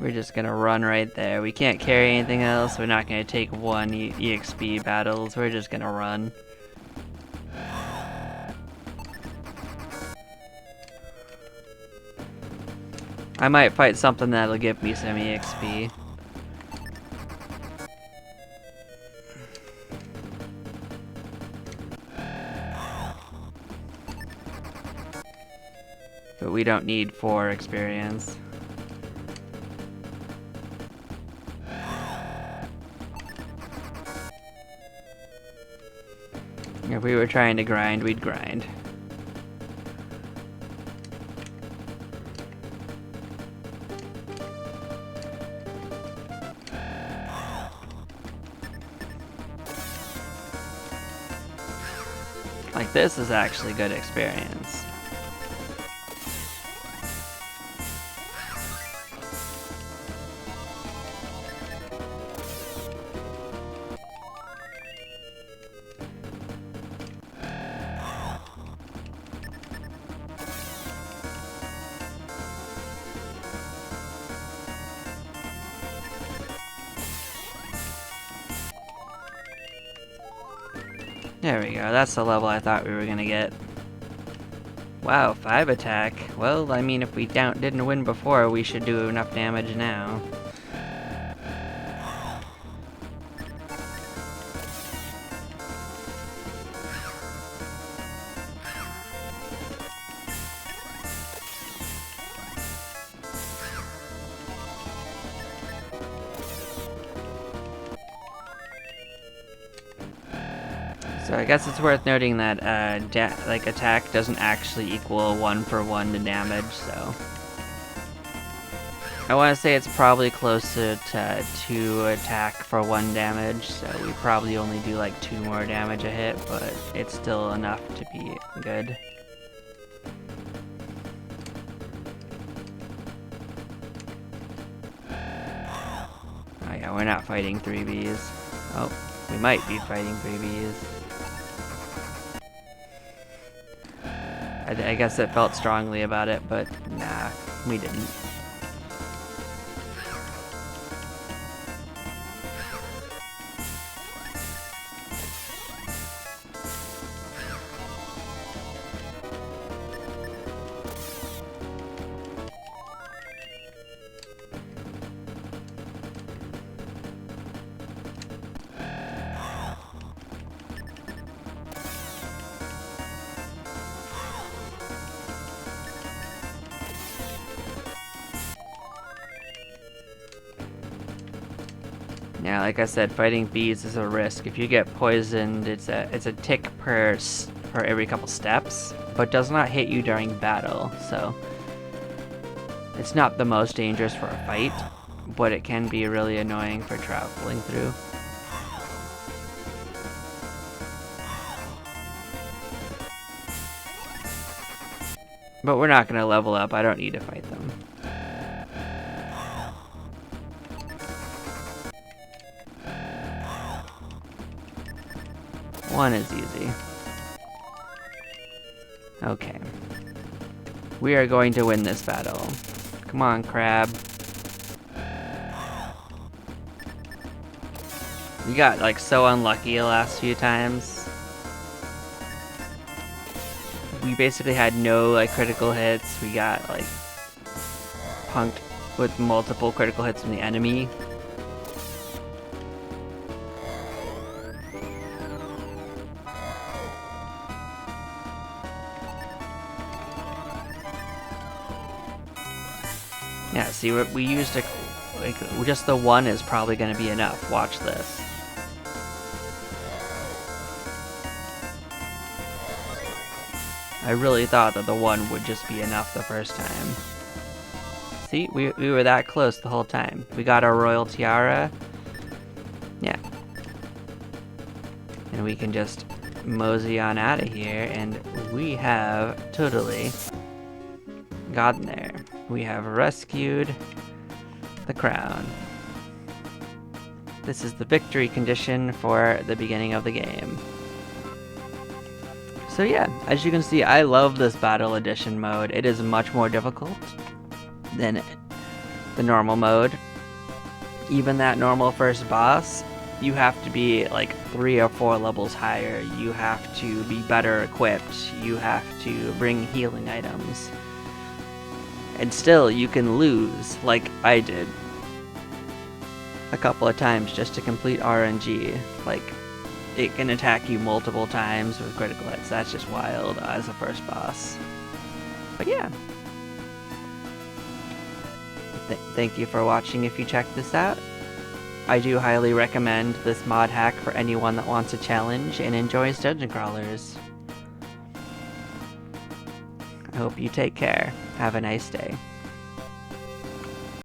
We're just gonna run right there. We can't carry anything else. We're not gonna take one EXP battles. We're just gonna run. I might fight something that'll give me some EXP. But we don't need 4 experience. If we were trying to grind, we'd grind. Like, this is actually good experience. There we go, that's the level I thought we were gonna get. Wow, 5 attack. Well, I mean, if we didn't win before, we should do enough damage now. So I guess it's worth noting that attack doesn't actually equal 1-for-1 to damage, so I want to say it's probably closer to 2 attack for 1 damage, so we probably only do like 2 more damage a hit, but it's still enough to be good. Oh yeah, we're not fighting 3Bs. Oh, we might be fighting 3Bs. I guess it felt strongly about it, but nah, we didn't. Yeah, like I said, fighting bees is a risk. If you get poisoned, it's a tick per every couple steps, but does not hit you during battle, so it's not the most dangerous for a fight, but it can be really annoying for traveling through. But we're not gonna level up, I don't need to fight them. One is easy. Okay. We are going to win this battle. Come on, crab. We got like so unlucky the last few times. We basically had no like critical hits. We got like punked with multiple critical hits from the enemy. Yeah, see, we used like just the 1 is probably going to be enough. Watch this. I really thought that the 1 would just be enough the first time. See, we were that close the whole time. We got our royal tiara. Yeah. And we can just mosey on out of here, and we have totally gotten there. We have rescued the crown. This is the victory condition for the beginning of the game. So yeah, as you can see, I love this battle edition mode. It is much more difficult than the normal mode. Even that normal first boss, you have to be like 3 or 4 levels higher. You have to be better equipped. You have to bring healing items. And still, you can lose, like I did a couple of times just to complete RNG. Like, it can attack you multiple times with critical hits. That's just wild as a first boss. But yeah. Thank you for watching if you checked this out. I do highly recommend this mod hack for anyone that wants a challenge and enjoys dungeon crawlers. I hope you take care. Have a nice day.